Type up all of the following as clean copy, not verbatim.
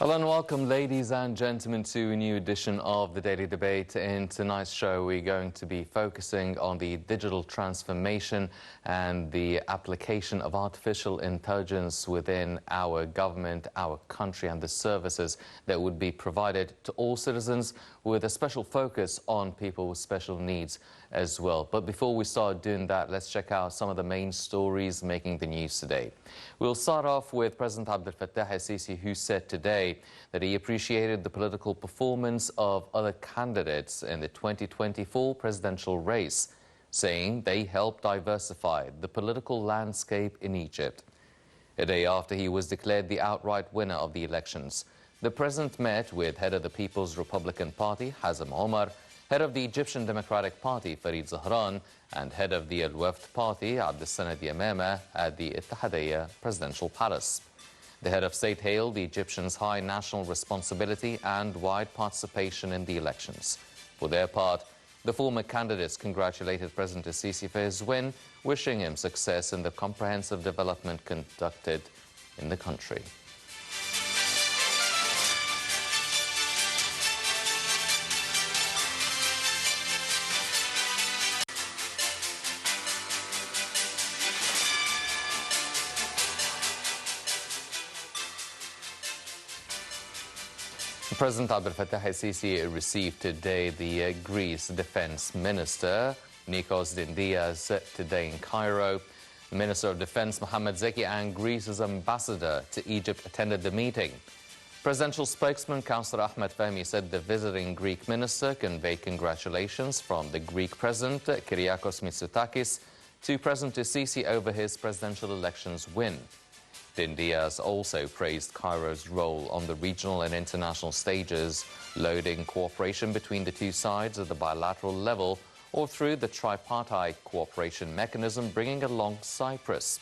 Hello and welcome, ladies and gentlemen, to a new edition of the Daily Debate. In tonight's show, we're going to be focusing on the digital transformation and the application of artificial intelligence within our government, our country, and the services that would be provided to all citizens, with a special focus on people with special needs as well. But before we start doing that, let's check out some of the main stories making the news today. We'll start off with President Abdel Fattah el-Sisi, who said today that he appreciated the political performance of other candidates in the 2024 presidential race, saying they helped diversify the political landscape in Egypt. A day after he was declared the outright winner of the elections, the president met with head of the People's Republican Party, Hazem Omar, head of the Egyptian Democratic Party, Farid Zahran, and head of the Al-Wafd Party, Abdessanad Yamama, at the Ittihadiyya Presidential Palace. The head of state hailed the Egyptians' high national responsibility and wide participation in the elections. For their part, the former candidates congratulated President el-Sisi for his win, wishing him success in the comprehensive development conducted in the country. President Abdel Fattah el-Sisi received today the Greece Defense Minister, Nikos Dindias, today in Cairo. The Minister of Defense, Mohammed Zeki, and Greece's ambassador to Egypt attended the meeting. Presidential spokesman, Councillor Ahmed Fahmy, said the visiting Greek minister conveyed congratulations from the Greek President, Kyriakos Mitsotakis, to President el-Sisi over his presidential elections win. Dindias also praised Cairo's role on the regional and international stages, lauding cooperation between the two sides at the bilateral level or through the tripartite cooperation mechanism bringing along Cyprus.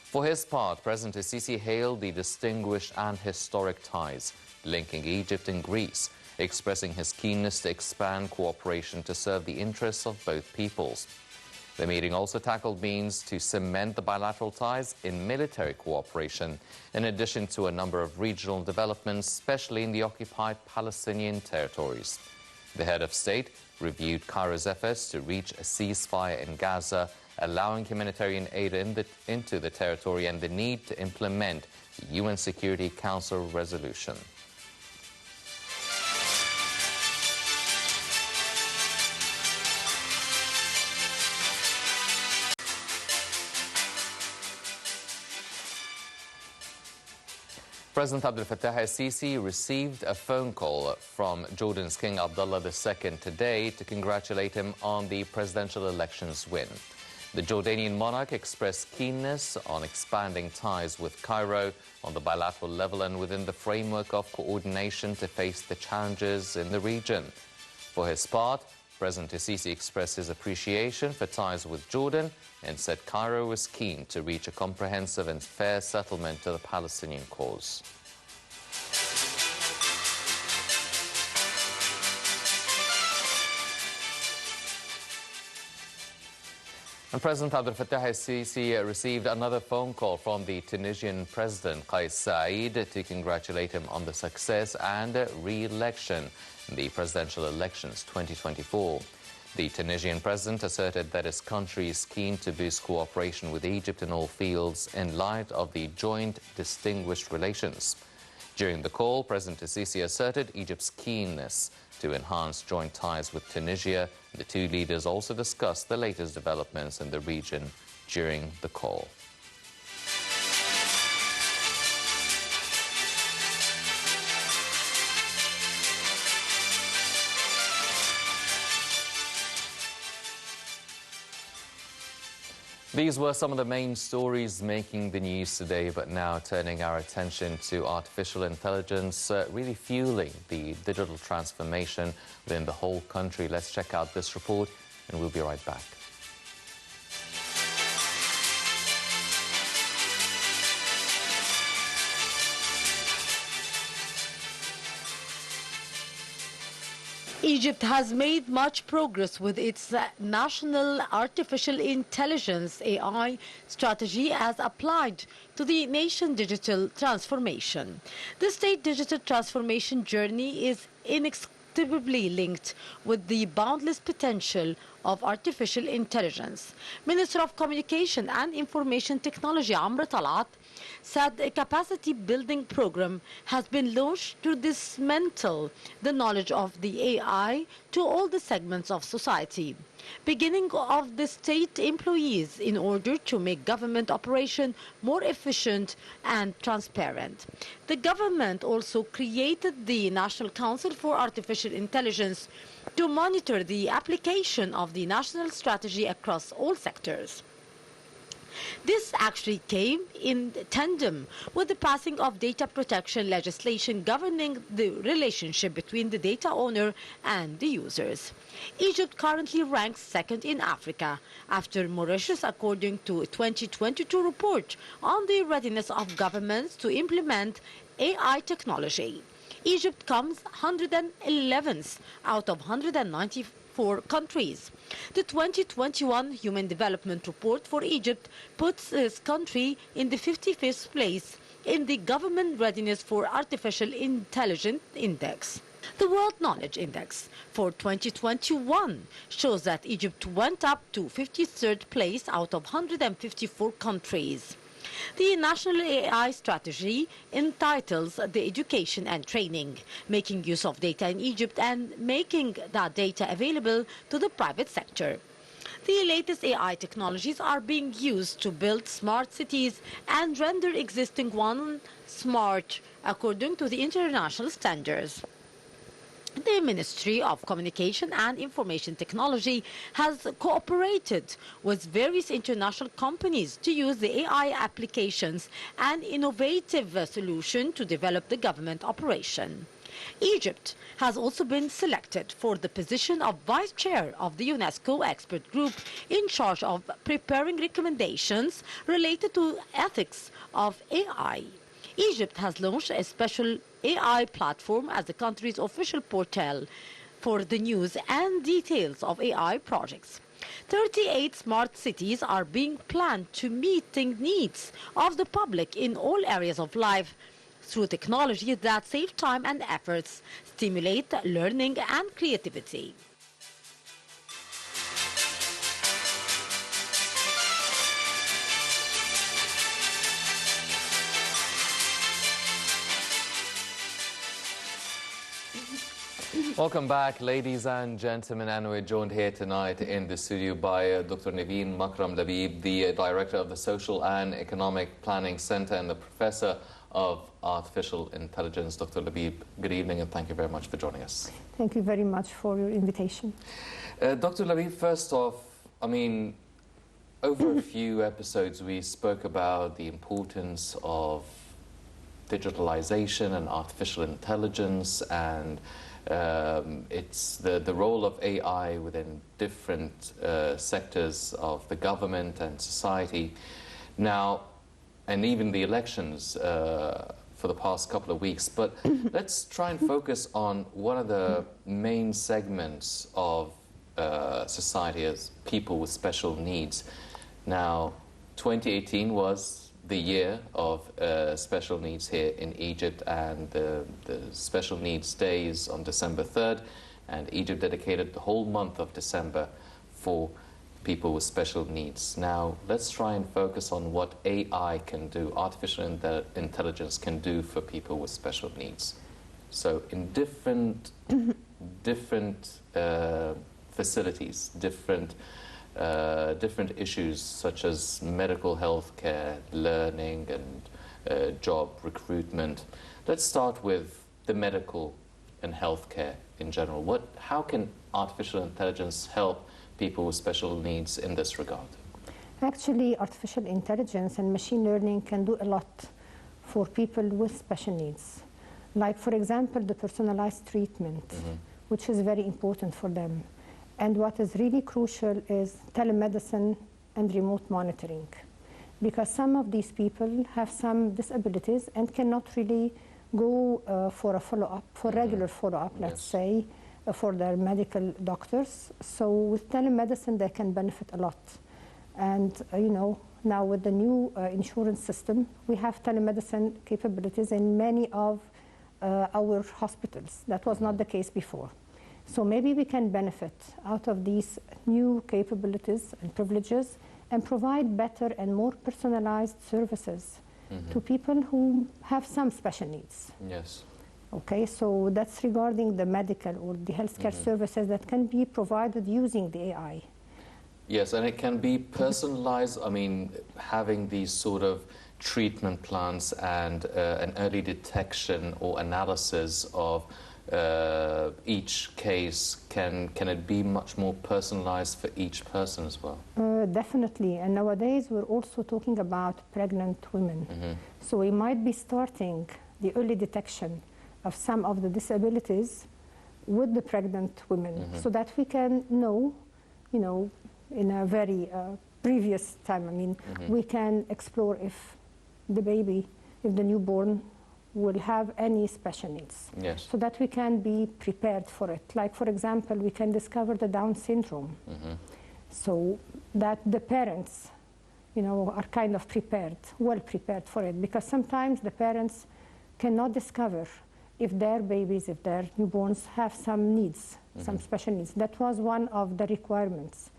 For his part, President el-Sisi hailed the distinguished and historic ties linking Egypt and Greece, expressing his keenness to expand cooperation to serve the interests of both peoples. The meeting also tackled means to cement the bilateral ties in military cooperation, in addition to a number of regional developments, especially in the occupied Palestinian territories. The head of state reviewed Cairo's efforts to reach a ceasefire in Gaza, allowing humanitarian aid into the territory, and the need to implement the UN Security Council resolution. President Abdel Fattah el-Sisi received a phone call from Jordan's King Abdullah II today to congratulate him on the presidential elections win. The Jordanian monarch expressed keenness on expanding ties with Cairo on the bilateral level and within the framework of coordination to face the challenges in the region. For his part, President el-Sisi expressed his appreciation for ties with Jordan and said Cairo was keen to reach a comprehensive and fair settlement to the Palestinian cause. And President Abdel Fattah el-Sisi received another phone call from the Tunisian President Kais Saied to congratulate him on the success and re-election in the presidential elections 2024. The Tunisian president asserted that his country is keen to boost cooperation with Egypt in all fields in light of the joint distinguished relations. During the call, President el-Sisi asserted Egypt's keenness to enhance joint ties with Tunisia. The two leaders also discussed the latest developments in the region during the call. These were some of the main stories making the news today, but now turning our attention to artificial intelligence, really fueling the digital transformation within the whole country. Let's check out this report and we'll be right back. Egypt has made much progress with its National Artificial Intelligence (AI) strategy as applied to the nation's digital transformation. The state digital transformation journey is inextricably linked with the boundless potential of artificial intelligence. Minister of Communication and Information Technology Amr Talat said a capacity building program has been launched to dismantle the knowledge of the AI to all the segments of society, beginning of the state employees, in order to make government operation more efficient and transparent. The government also created the National Council for Artificial Intelligence to monitor the application of the national strategy across all sectors. This actually came in tandem with the passing of data protection legislation governing the relationship between the data owner and the users. Egypt currently ranks second in Africa after Mauritius, according to a 2022 report on the readiness of governments to implement AI technology. Egypt comes 111th out of 194 countries. The 2021 Human Development Report for Egypt puts this country in the 55th place in the Government Readiness for Artificial Intelligence Index. The World Knowledge Index for 2021 shows that Egypt went up to 53rd place out of 154 countries. The National AI Strategy entitles the education and training, making use of data in Egypt and making that data available to the private sector. The latest AI technologies are being used to build smart cities and render existing ones smart according to the international standards. The Ministry of Communication and Information Technology has cooperated with various international companies to use the AI applications and innovative solution to develop the government operation. Egypt has also been selected for the position of Vice Chair of the UNESCO Expert Group in charge of preparing recommendations related to ethics of AI. Egypt has launched a special AI platform as the country's official portal for the news and details of AI projects. 38 smart cities are being planned to meet the needs of the public in all areas of life through technology that save time and efforts, stimulate learning and creativity. Welcome back, ladies and gentlemen, and we're joined here tonight in the studio by Dr. Nevine Makram Labib, the Director of the Social and Economic Planning Center and the Professor of Artificial Intelligence. Dr. Labib, good evening and thank you very much for joining us. Thank you very much for your invitation. Dr. Labib, first off, I mean, over a few episodes we spoke about the importance of digitalization and artificial intelligence and it's the role of AI within different sectors of the government and society. Now, and even the elections for the past couple of weeks. But let's try and focus on one of the main segments of society as people with special needs. Now, 2018 was the year of special needs here in Egypt, and the special needs days on December 3rd, and Egypt dedicated the whole month of December for people with special needs. Now, let's try and focus on what AI can do, artificial intelligence can do for people with special needs. So in different facilities, different issues such as medical health care, learning and job recruitment. Let's start with the medical and health care in general. How can artificial intelligence help people with special needs in this regard? Actually, artificial intelligence and machine learning can do a lot for people with special needs. Like, for example, the personalized treatment, which is very important for them. And what is really crucial is telemedicine and remote monitoring, because some of these people have some disabilities and cannot really go for a follow-up, for regular follow-up, let's say, for their medical doctors. So with telemedicine, they can benefit a lot. And, now with the new insurance system, we have telemedicine capabilities in many of our hospitals. That was not the case before. So maybe we can benefit out of these new capabilities and privileges and provide better and more personalized services to people who have some special needs. Yes. Okay, so that's regarding the medical or the healthcare services that can be provided using the AI. Yes, and it can be personalized. I mean, having these sort of treatment plans and an early detection or analysis of each case, can it be much more personalized for each person as well? Definitely, and nowadays we're also talking about pregnant women. So we might be starting the early detection of some of the disabilities with the pregnant women so that we can know, in a very previous time, we can explore if the baby, if the newborn will have any special needs. Yes. So that we can be prepared for it. Like, for example, we can discover the Down syndrome. So that the parents, are kind of prepared, well prepared for it. Because sometimes the parents cannot discover if their babies, if their newborns have some needs, some special needs. That was one of the requirements.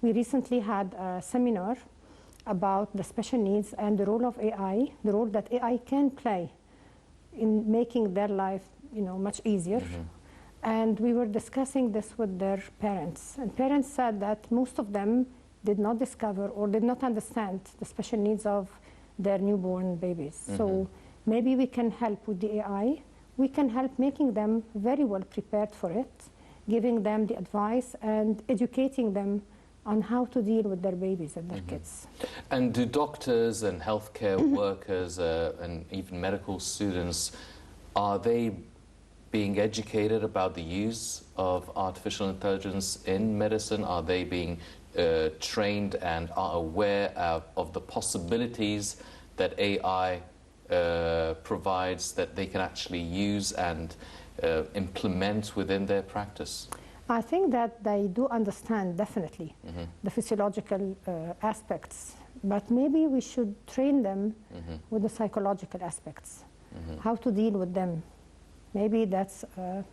We recently had a seminar about the special needs and the role of AI, the role that AI can play in making their life, much easier. And we were discussing this with their parents. And parents said that most of them did not discover or did not understand the special needs of their newborn babies. So maybe we can help with the AI. We can help making them very well prepared for it, giving them the advice and educating them on how to deal with their babies and their kids. And do doctors and healthcare workers and even medical students, are they being educated about the use of artificial intelligence in medicine? Are they being trained and are aware of the possibilities that AI provides that they can actually use and implement within their practice? I think that they do understand, definitely, the physiological aspects, but maybe we should train them with the psychological aspects, how to deal with them. Maybe that's an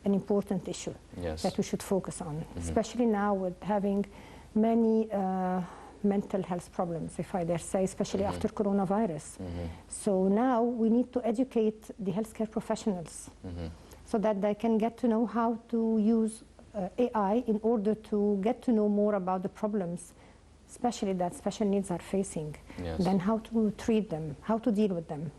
important issue that we should focus on, especially now with having many mental health problems, if I dare say, especially after coronavirus. So now we need to educate the healthcare professionals so that they can get to know how to use AI in order to get to know more about the problems, especially that special needs are facing, then how to treat them, how to deal with them.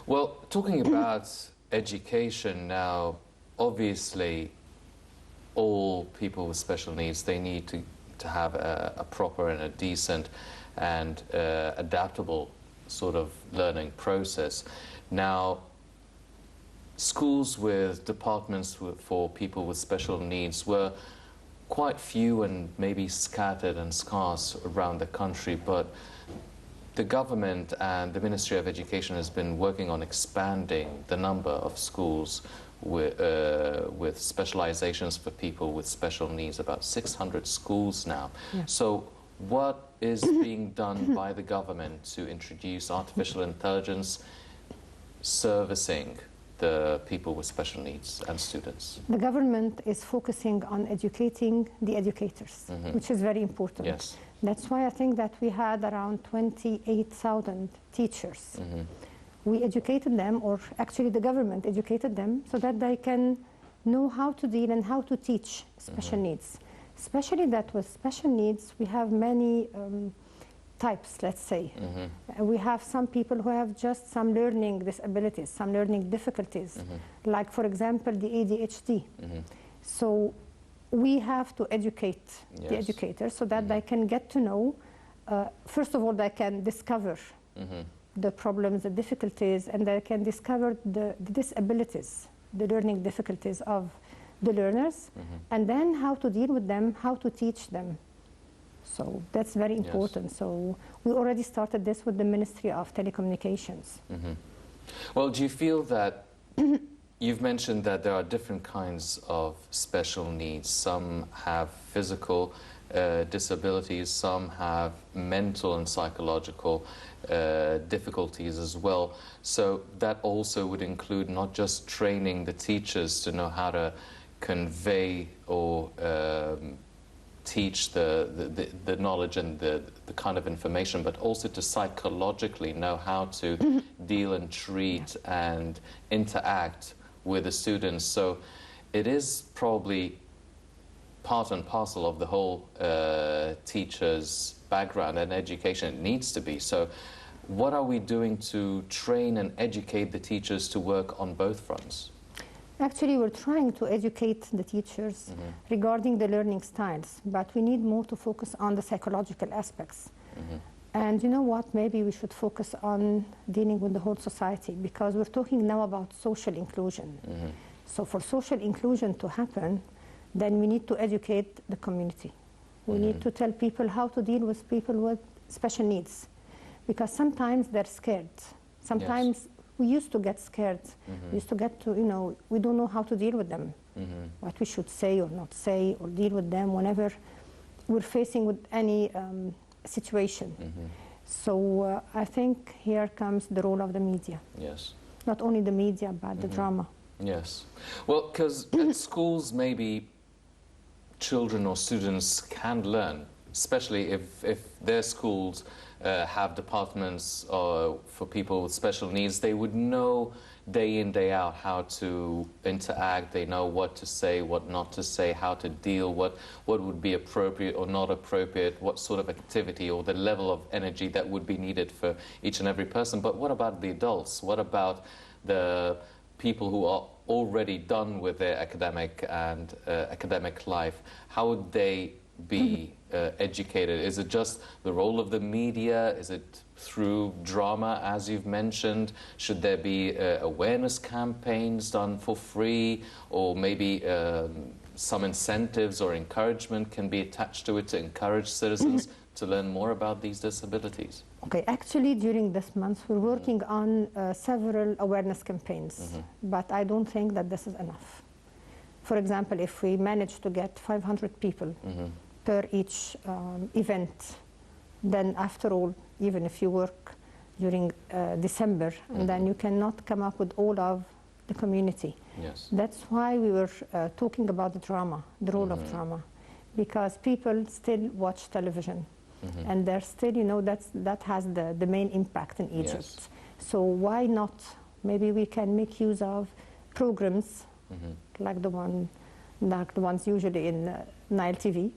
Well, talking about education now, obviously all people with special needs, they need to have a proper and a decent and adaptable sort of learning process. Now, schools with departments for people with special needs were quite few and maybe scattered and scarce around the country, but the government and the Ministry of Education has been working on expanding the number of schools with specializations for people with special needs, about 600 schools now. So what is being done by the government to introduce artificial intelligence servicing the people with special needs and students? The government is focusing on educating the educators, which is very important. Yes. That's why I think that we had around 28,000 teachers. We educated them, or actually the government educated them, so that they can know how to deal and how to teach special needs. Especially that with special needs, we have many types, let's say. We have some people who have just some learning disabilities, some learning difficulties, like, for example, the ADHD. So we have to educate the educators so that they can get to know, first of all, they can discover the problems, the difficulties, and they can discover the disabilities, the learning difficulties of the learners, and then how to deal with them, how to teach them. So that's very important. So we already started this with the Ministry of Telecommunications. Well, do you feel that you've mentioned that there are different kinds of special needs. Some have physical disabilities, some have mental and psychological difficulties as well. So that also would include not just training the teachers to know how to convey or teach the knowledge and the kind of information, but also to psychologically know how to deal and treat and interact with the students. So it is probably part and parcel of the whole teacher's background and education. It needs to be. So what are we doing to train and educate the teachers to work on both fronts? Actually, we're trying to educate the teachers regarding the learning styles, but we need more to focus on the psychological aspects. And you know what? Maybe we should focus on dealing with the whole society, because we're talking now about social inclusion. So for social inclusion to happen, then we need to educate the community. We need to tell people how to deal with people with special needs, because sometimes they're scared. Sometimes we used to get scared. We used to get to, you know, we don't know how to deal with them, what we should say or not say, or deal with them whenever we're facing with any situation. So I think here comes the role of the media. Yes. Not only the media, but the drama. Yes. Well, because at schools, maybe children or students can learn, especially if their schools have departments for people with special needs. They would know day in, day out how to interact. They know what to say, what not to say, how to deal, what would be appropriate or not appropriate, what sort of activity or the level of energy that would be needed for each and every person. But what about the adults? What about the people who are already done with their academic and academic life? How would they be educated? Is it just the role of the media? Is it through drama, as you've mentioned? Should there be awareness campaigns done for free, or maybe some incentives or encouragement can be attached to it to encourage citizens to learn more about these disabilities? Okay, actually during this month we're working on several awareness campaigns, but I don't think that this is enough. For example, if we manage to get 500 people per each event, then after all, even if you work during December, and then you cannot come up with all of the community. Yes. That's why we were talking about the drama, the role of drama, because people still watch television, and they're still, you know, that has the main impact in Egypt. Yes. So why not? Maybe we can make use of programs like the ones usually in Nile TV.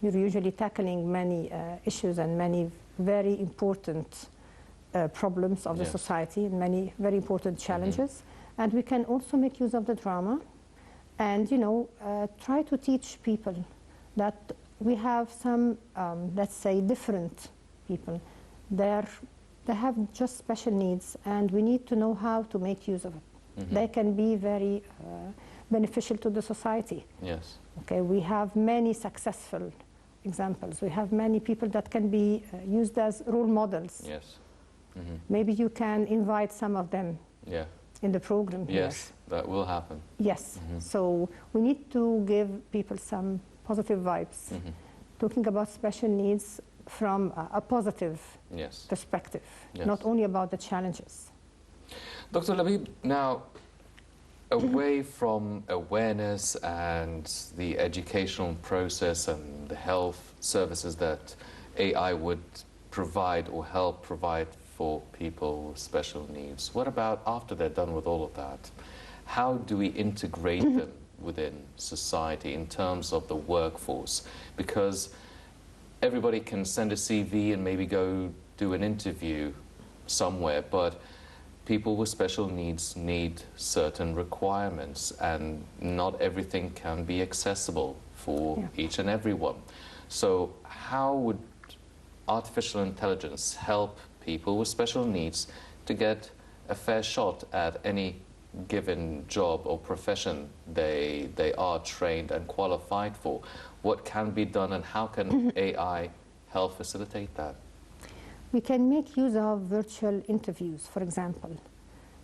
You're usually tackling many issues and many very important problems of the society, and many very important challenges. And we can also make use of the drama and, you know, try to teach people that we have some, let's say, different people. They have just special needs, and we need to know how to make use of it. They can be very beneficial to the society. Yes. Okay, we have many successful examples. We have many people that can be used as role models. Yes. Maybe you can invite some of them in the program here. Yes, that will happen. Yes. So we need to give people some positive vibes, talking about special needs from a positive perspective, not only about the challenges. Dr. Labib, now, away from awareness and the educational process and the health services that AI would provide or help provide for people with special needs, what about after they're done with all of that? How do we integrate them within society in terms of the workforce? Because everybody can send a CV and maybe go do an interview somewhere, but people with special needs need certain requirements, and not everything can be accessible for each and every one. So how would artificial intelligence help people with special needs to get a fair shot at any given job or profession they are trained and qualified for? What can be done, and how can AI help facilitate that? We can make use of virtual interviews, for example.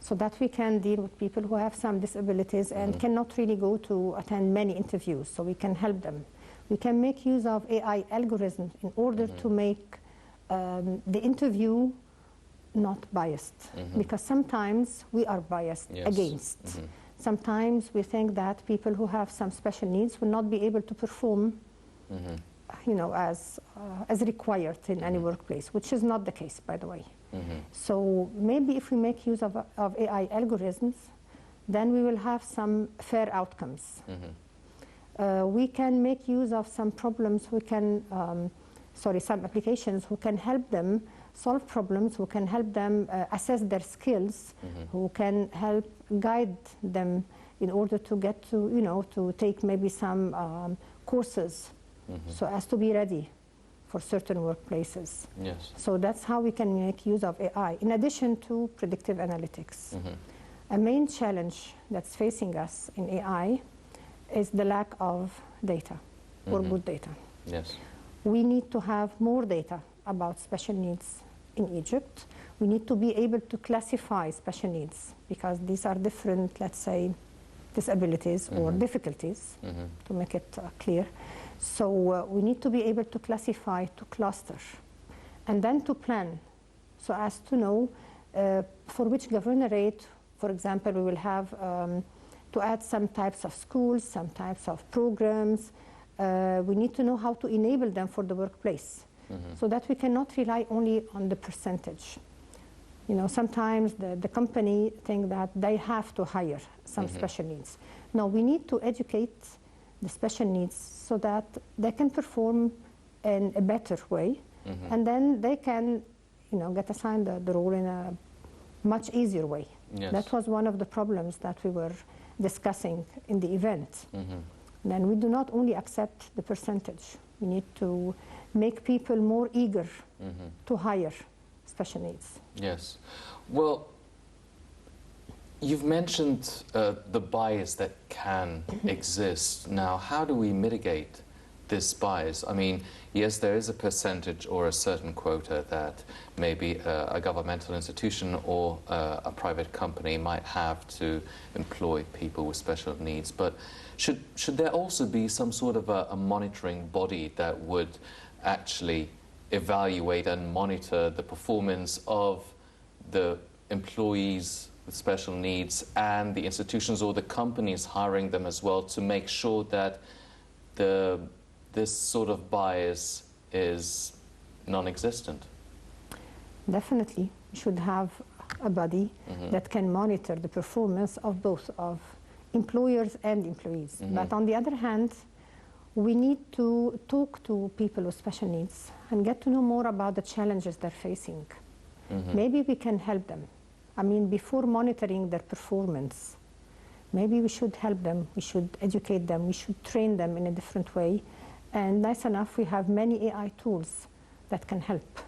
so that we can deal with people who have some disabilities and cannot really go to attend many interviews, so we can help them. We can make use of AI algorithms in order to make the interview not biased, because sometimes we are biased against. Sometimes we think that people who have some special needs will not be able to perform you know, as required in any workplace, which is not the case, by the way. So maybe if we make use of AI algorithms, then we will have some fair outcomes. We can make use of some problems, we can, some applications who can help them solve problems, who can help them assess their skills, who can help guide them in order to get to, you know, to take maybe some courses so as to be ready for certain workplaces. Yes. So that's how we can make use of AI, in addition to predictive analytics. A main challenge that's facing us in AI is the lack of data, or good data. Yes. We need to have more data about special needs in Egypt. We need to be able to classify special needs, because these are different, let's say, disabilities or difficulties, to make it clear. So we need to be able to classify, to cluster, and then to plan, so as to know for which governorate, for example, we will have to add some types of schools, some types of programs. We need to know how to enable them for the workplace, so that we cannot rely only on the percentage. You know, sometimes the company think that they have to hire some special needs. No, we need to educate the special needs so that they can perform in a better way, and then they can, you know, get assigned the role in a much easier way. Yes. That was one of the problems that we were discussing in the event. Then we do not only accept the percentage, we need to make people more eager to hire special needs. Yes. Well, you've mentioned the bias that can exist. Now, how do we mitigate this bias? I mean, yes, there is a percentage or a certain quota that maybe a governmental institution or a private company might have to employ people with special needs, but should there also be some sort of a monitoring body that would actually evaluate and monitor the performance of the employees with special needs and the institutions or the companies hiring them as well, to make sure that this sort of bias is non-existent? Definitely, we should have a body that can monitor the performance of both of employers and employees. But on the other hand, we need to talk to people with special needs and get to know more about the challenges they're facing. Maybe we can help them. I mean, before monitoring their performance, maybe we should help them, we should educate them, we should train them in a different way. And nice enough, we have many AI tools that can help.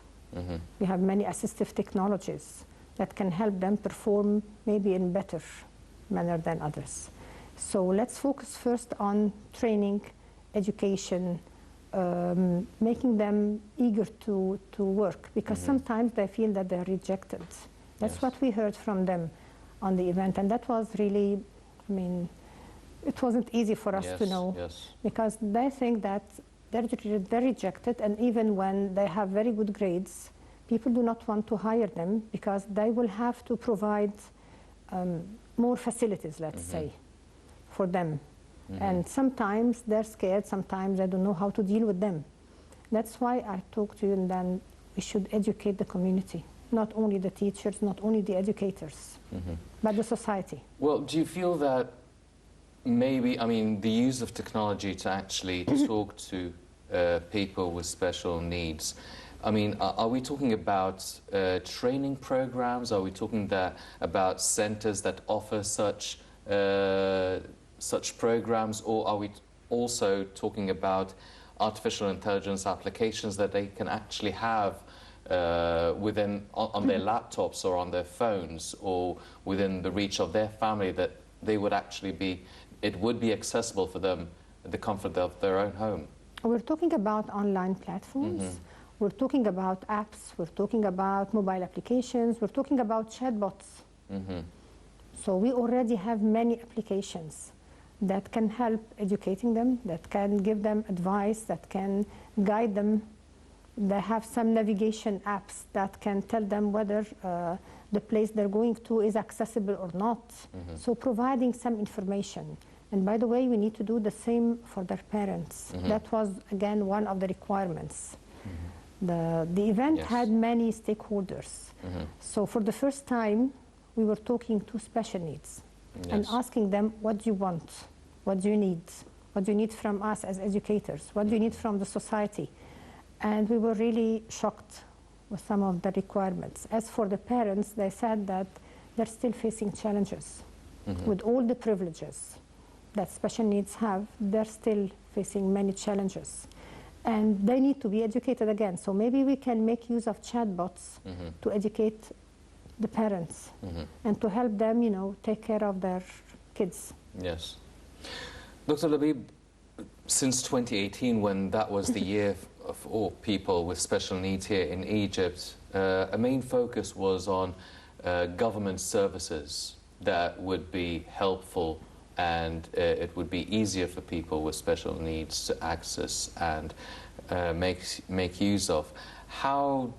We have many assistive technologies that can help them perform maybe in better manner than others. So let's focus first on training, education, making them eager to work, because sometimes they feel that they're rejected. That's what we heard from them on the event, and that was really, I mean, it wasn't easy for us to know, because they think that they're rejected, and even when they have very good grades, people do not want to hire them because they will have to provide more facilities, let's say, for them. And sometimes they're scared, sometimes they don't know how to deal with them. That's why I talked to you, and then we should educate the community, not only the teachers, not only the educators, but the society. Well, do you feel that maybe, I mean, the use of technology to actually talk to people with special needs, I mean, are we talking about training programs? Are we talking about centers that offer such programs, or are we also talking about artificial intelligence applications that they can actually have on their laptops or on their phones, or within the reach of their family, that they would actually it would be accessible for them at the comfort of their own home? We're talking about online platforms. We're talking about apps. We're talking about mobile applications. We're talking about chatbots. So we already have many applications that can help educating them, that can give them advice, that can guide them. They have some navigation apps that can tell them whether the place they're going to is accessible or not. So providing some information. And by the way, we need to do the same for their parents. That was, again, one of the requirements. The event had many stakeholders. So for the first time, we were talking to special needs and asking them, what do you want? What do you need? What do you need from us as educators? What do you need from the society? And we were really shocked with some of the requirements. As for the parents, they said that they're still facing challenges. With all the privileges that special needs have, they're still facing many challenges. And they need to be educated again. So maybe we can make use of chatbots to educate the parents and to help them, you know, take care of their kids. Yes. Dr. Labib, since 2018, when that was the year of all people with special needs here in Egypt, a main focus was on government services that would be helpful and it would be easier for people with special needs to access and make use of. How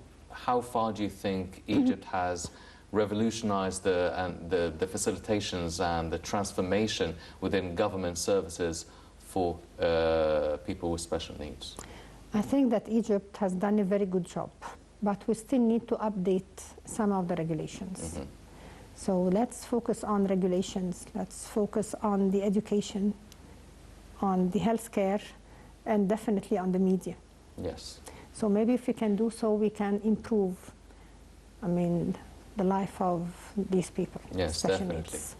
far do you think Egypt has revolutionized the facilitations and the transformation within government services for people with special needs? I think that Egypt has done a very good job, but we still need to update some of the regulations. So let's focus on regulations, let's focus on the education, on the healthcare, and definitely on the media. Yes. So maybe if we can do so, we can improve, I mean, the life of these people. Yes, special definitely. Needs.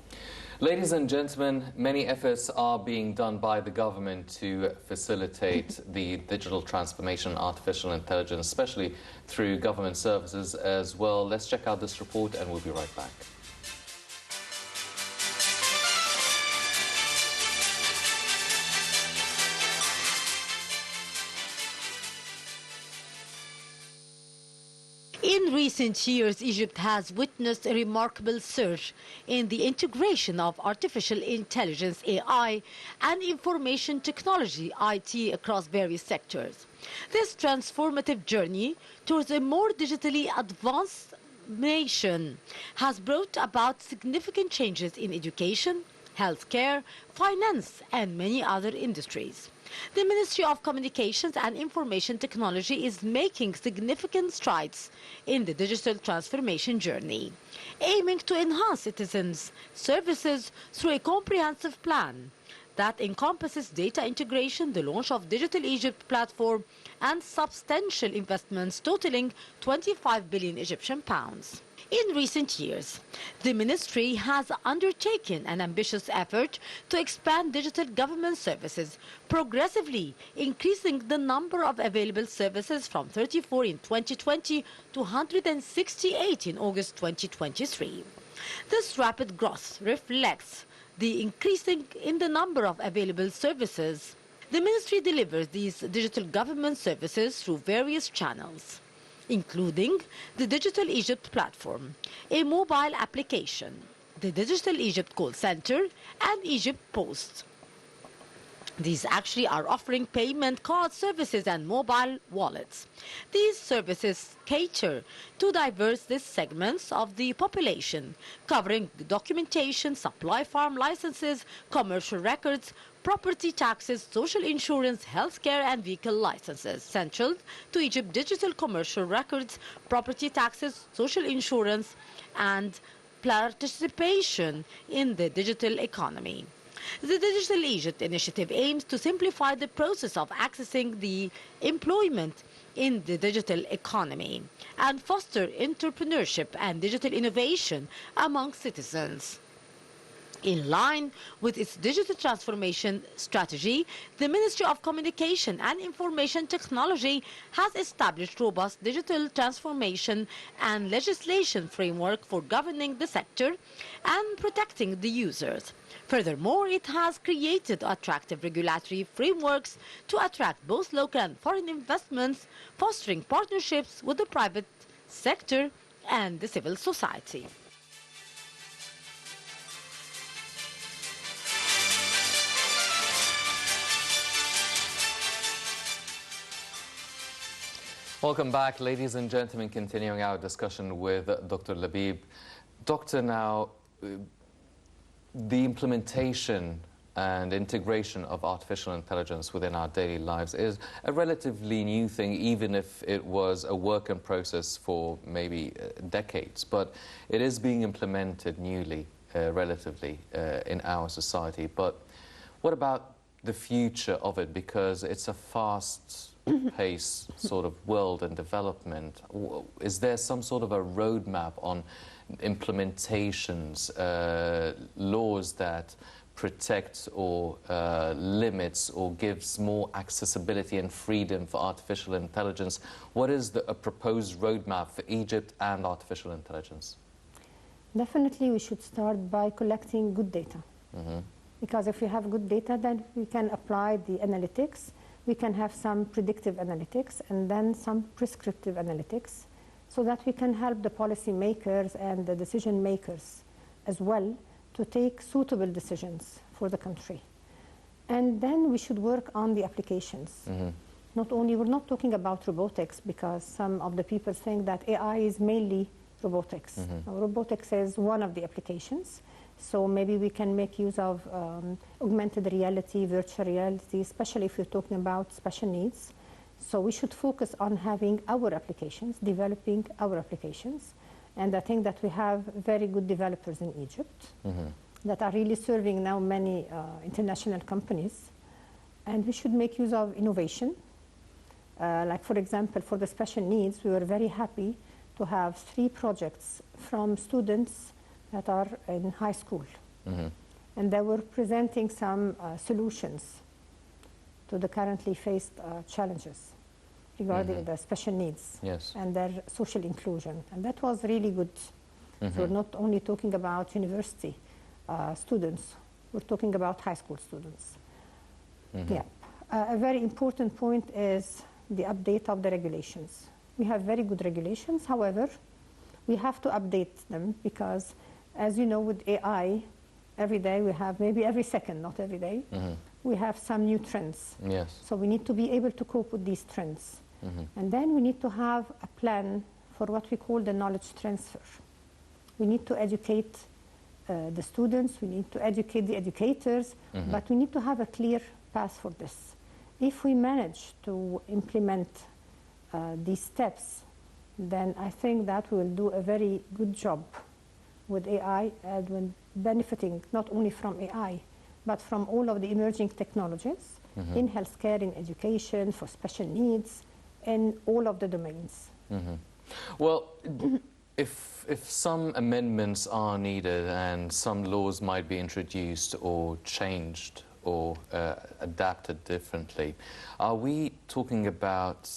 Ladies and gentlemen, many efforts are being done by the government to facilitate the digital transformation, artificial intelligence, especially through government services as well. Let's check out this report and we'll be right back. In recent years, Egypt has witnessed a remarkable surge in the integration of artificial intelligence, AI, and information technology, IT, across various sectors. This transformative journey towards a more digitally advanced nation has brought about significant changes in education, healthcare, finance, and many other industries. The Ministry of Communications and Information Technology is making significant strides in the digital transformation journey, aiming to enhance citizens' services through a comprehensive plan that encompasses data integration, the launch of Digital Egypt platform, and substantial investments totaling 25 billion Egyptian pounds. In recent years, the ministry has undertaken an ambitious effort to expand digital government services, progressively increasing the number of available services from 34 in 2020 to 168 in August 2023. This rapid growth reflects the increasing in the number of available services. The ministry delivers these digital government services through various channels, including the Digital Egypt platform, a mobile application, the Digital Egypt call center, and Egypt Post. These actually are offering payment card services and mobile wallets. These services cater to diverse segments of the population, covering documentation, supply farm licenses, commercial records, property taxes, social insurance, healthcare, and vehicle licenses. Central to Egypt digital commercial records, property taxes, social insurance, and participation in the digital economy. The Digital Egypt initiative aims to simplify the process of accessing the employment in the digital economy and foster entrepreneurship and digital innovation among citizens. In line with its digital transformation strategy, the Ministry of Communication and Information Technology has established robust digital transformation and legislation framework for governing the sector and protecting the users. Furthermore, it has created attractive regulatory frameworks to attract both local and foreign investments, fostering partnerships with the private sector and the civil society. Welcome back, ladies and gentlemen, continuing our discussion with Dr. Labib. Doctor, now, the implementation and integration of artificial intelligence within our daily lives is a relatively new thing, even if it was a work in process for maybe decades. But it is being implemented newly, relatively, in our society. But what about the future of it? Because it's a fast-paced sort of world and development. Is there some sort of a roadmap on implementations, laws that protects or limits or gives more accessibility and freedom for artificial intelligence? What is a proposed roadmap for Egypt and artificial intelligence? Definitely we should start by collecting good data. Because if we have good data, then we can apply the analytics. We can have some predictive analytics and then some prescriptive analytics, so that we can help the policy makers and the decision makers as well to take suitable decisions for the country. And then we should work on the applications. Not only, we're not talking about robotics, because some of the people think that AI is mainly robotics. Robotics is one of the applications. So maybe we can make use of augmented reality, virtual reality, especially if you're talking about special needs. So we should focus on having our applications, developing our applications. And I think that we have very good developers in Egypt that are really serving now many international companies. And we should make use of innovation. Like, for example, for the special needs, we were very happy to have 3 projects from students that are in high school. And they were presenting some solutions to the currently faced challenges regarding the special needs and their social inclusion. And that was really good. So we're not only talking about university students, we're talking about high school students. A very important point is the update of the regulations. We have very good regulations, however, we have to update them, because as you know, with AI, every day we have, maybe every second, not every day, we have some new trends. So we need to be able to cope with these trends. And then we need to have a plan for what we call the knowledge transfer. We need to educate the students, we need to educate the educators, but we need to have a clear path for this. If we manage to implement these steps, then I think that we will do a very good job with AI, and when benefiting not only from AI, but from all of the emerging technologies in healthcare, in education, for special needs, in all of the domains. Well, if some amendments are needed and some laws might be introduced or changed or adapted differently, are we talking about,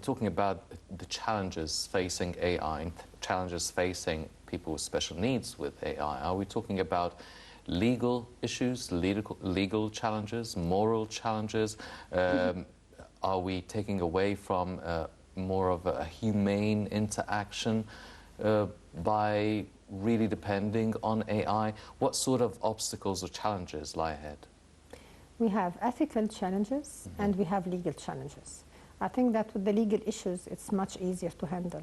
talking about the challenges facing AI, challenges facing people with special needs with AI? Are we talking about legal issues, legal challenges, moral challenges? Are we taking away from more of a humane interaction by really depending on AI? What sort of obstacles or challenges lie ahead? We have ethical challenges and we have legal challenges. I think that with the legal issues, it's much easier to handle.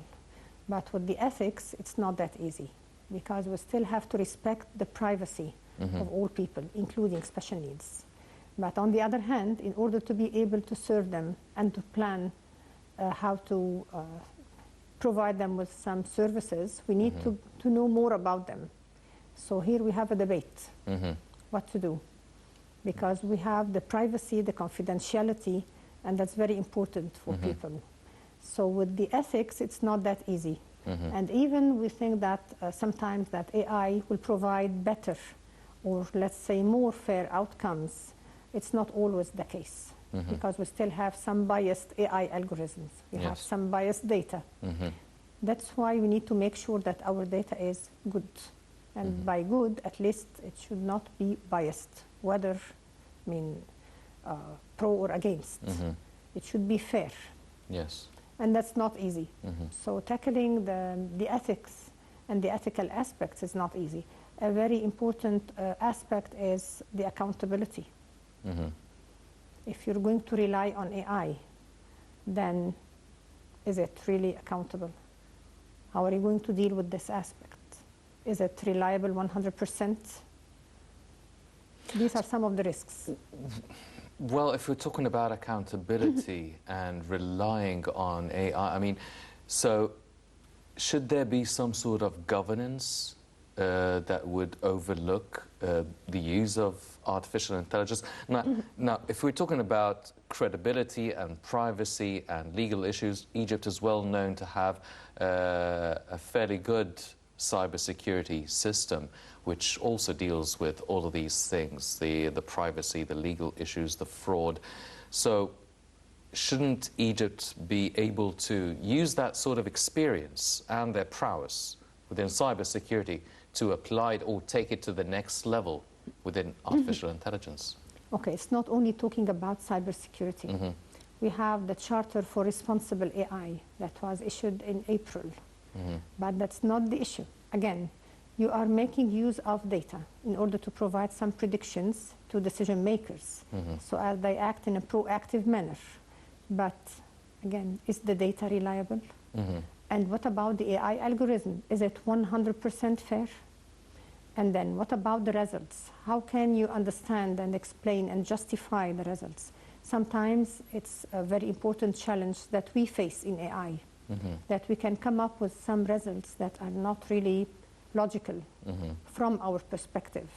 But with the ethics, it's not that easy, because we still have to respect the privacy of all people, including special needs. But on the other hand, in order to be able to serve them and to plan how to provide them with some services, we need to know more about them. So here we have a debate, what to do. Because we have the privacy, the confidentiality, and that's very important for people. So with the ethics, it's not that easy. And even we think that sometimes that AI will provide better, or let's say more fair outcomes. It's not always the case, because we still have some biased AI algorithms. We have some biased data. That's why we need to make sure that our data is good. And by good, at least it should not be biased, whether pro or against. It should be fair. And that's not easy. So tackling the ethics and the ethical aspects is not easy. A very important aspect is the accountability. If you're going to rely on AI, then Is it really accountable? How are you going to deal with this aspect? Is it reliable 100%? These are some of the risks. Well, if we're talking about accountability and relying on AI, I mean, so should there be some sort of governance that would overlook the use of artificial intelligence? Now, if we're talking about credibility and privacy and legal issues, Egypt is well known to have a fairly good cybersecurity system, which also deals with all of these things, the privacy, the legal issues, the fraud. So shouldn't Egypt be able to use that sort of experience and their prowess within cybersecurity to apply it or take it to the next level within artificial intelligence? Okay, it's not only talking about cybersecurity. We have the Charter for Responsible AI that was issued in April. But that's not the issue. Again, you are making use of data in order to provide some predictions to decision makers so as they act in a proactive manner. But again, is the data reliable? And what about the AI algorithm? Is it 100% fair? And then what about the results? How can you understand and explain and justify the results? Sometimes it's a very important challenge that we face in AI, that we can come up with some results that are not really logical from our perspective.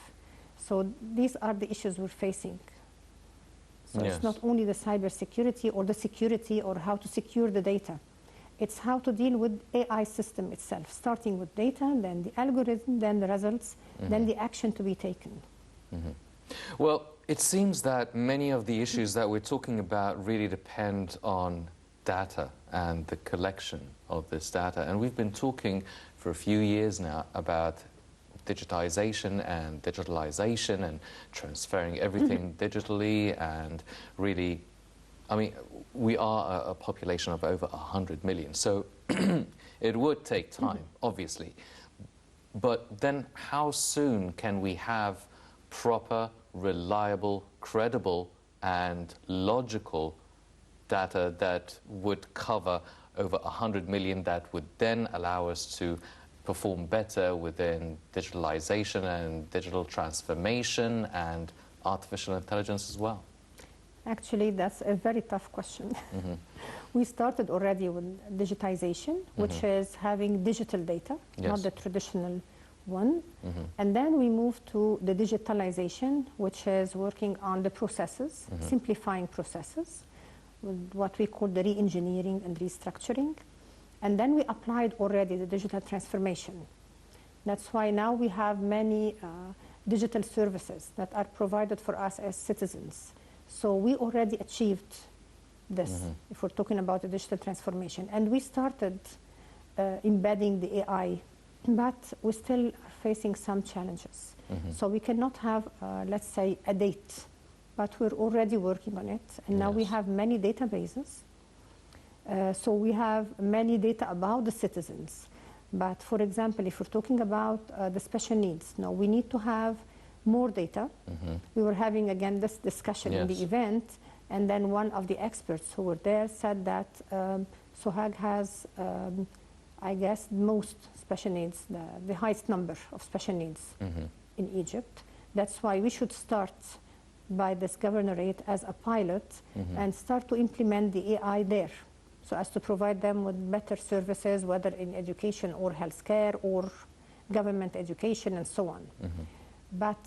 So these are the issues we're facing. So it's not only the cybersecurity or the security or how to secure the data. It's how to deal with AI system itself, starting with data, then the algorithm, then the results, then the action to be taken. Well, it seems that many of the issues that we're talking about really depend on data and the collection of this data. And we've been talking for a few years now about digitization and digitalization and transferring everything digitally, and really, I mean, we are a population of over 100 million, so it would take time, obviously. But then how soon can we have proper, reliable, credible, and logical data that would cover over 100 million, that would then allow us to perform better within digitalization and digital transformation and artificial intelligence as well? Actually, that's a very tough question. We started already with digitization, which is having digital data, not the traditional one. And then we moved to the digitalization, which is working on the processes, simplifying processes, with what we call the re-engineering and restructuring. And then we applied already the digital transformation. That's why now we have many digital services that are provided for us as citizens. So we already achieved this, if we're talking about the digital transformation. And we started embedding the AI, but we still are facing some challenges. So we cannot have, let's say, a date, but we're already working on it. And now we have many databases. So we have many data about the citizens. But for example, if we're talking about the special needs, now we need to have more data. We were having, again, this discussion in the event, and then one of the experts who were there said that Sohag has, I guess, most special needs, the highest number of special needs in Egypt. That's why we should start by this governorate as a pilot and start to implement the AI there, so as to provide them with better services, whether in education or healthcare or government education and so on. But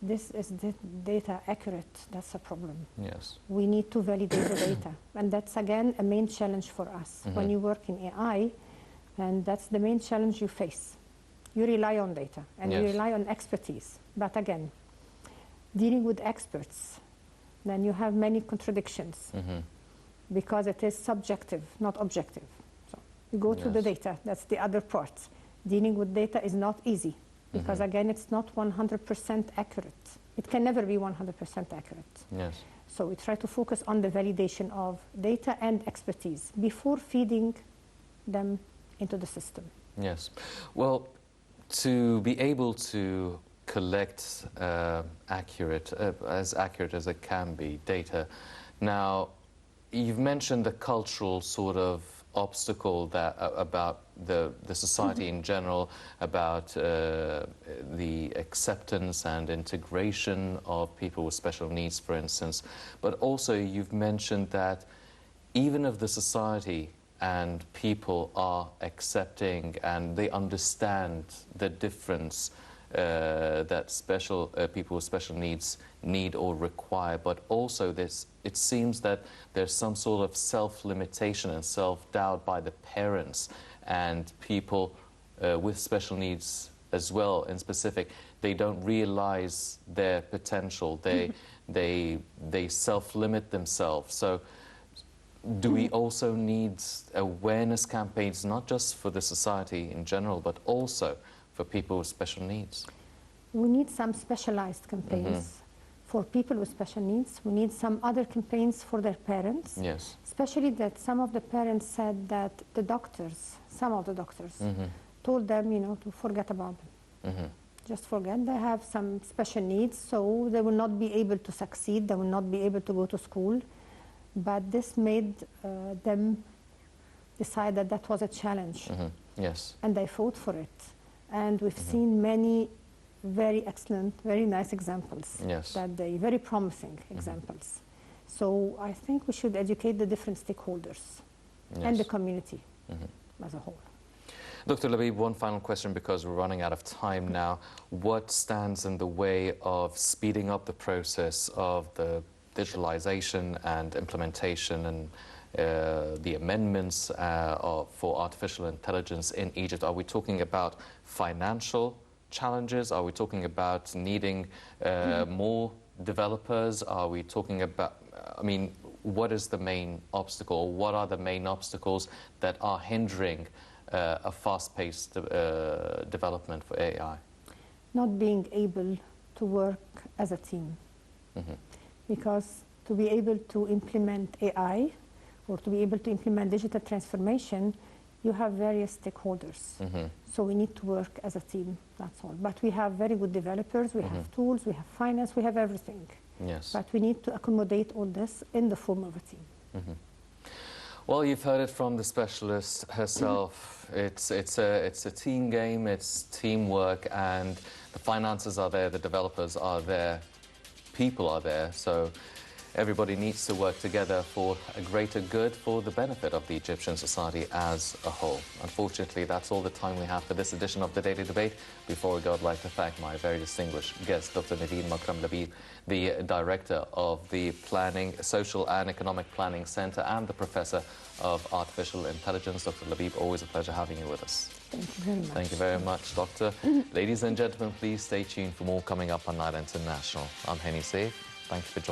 is the data accurate? That's a problem. Yes. We need to validate the data. And that's, again, a main challenge for us. When you work in AI, and that's the main challenge you face. You rely on data, and you rely on expertise. But again, dealing with experts, then you have many contradictions, because it is subjective, not objective. So you go to the data. That's the other part. Dealing with data is not easy, because again, it's not 100% accurate. It can never be 100% accurate. Yes. So we try to focus on the validation of data and expertise before feeding them into the system. Yes. Well, to be able to collect as accurate as it can be data. Now, you've mentioned the cultural sort of obstacle that about the society in general, about the acceptance and integration of people with special needs, for instance. But also you've mentioned that even if the society and people are accepting and they understand the difference that people with special needs need or require, but also it seems that there's some sort of self-limitation and self-doubt by the parents and people with special needs as well in specific. They don't realize their potential. They self-limit themselves. So do we also need awareness campaigns, not just for the society in general, but also for people with special needs? We need some specialized campaigns for people with special needs. We need some other campaigns for their parents. Yes. Especially that some of the parents said that some of the doctors, told them, to forget about them. Just forget they have some special needs, so they will not be able to succeed, they will not be able to go to school. But this made them decide that that was a challenge. Yes. And they fought for it. And we've seen many very excellent, very nice examples. Yes. Very promising examples. So I think we should educate the different stakeholders and the community as a whole. Dr. Labib, one final question because we're running out of time now. What stands in the way of speeding up the process of the digitalization and implementation and the amendments for artificial intelligence in Egypt? Are we talking about financial challenges? Are we talking about needing more developers? Are we talking about, what is the main obstacle? What are the main obstacles that are hindering a fast-paced development for AI? Not being able to work as a team. Because to be able to implement AI or to be able to implement digital transformation, you have various stakeholders. So we need to work as a team, that's all. But we have very good developers, we have tools, we have finance, we have everything. Yes. But we need to accommodate all this in the form of a team. Well, you've heard it from the specialist herself. It's a team game, it's teamwork, and the finances are there, the developers are there, people are there, so everybody needs to work together for a greater good, for the benefit of the Egyptian society as a whole. Unfortunately, that's all the time we have for this edition of the Daily Debate. Before we go, I'd like to thank my very distinguished guest, Dr. Nevine Makram Labib, the Director of the Social and Economic Planning Center and the Professor of Artificial Intelligence. Dr. Labib, always a pleasure having you with us. Thank you very much. Thank you very much, Doctor. Ladies and gentlemen, please stay tuned for more coming up on Night International. I'm Henny Saif. Thank you for joining us.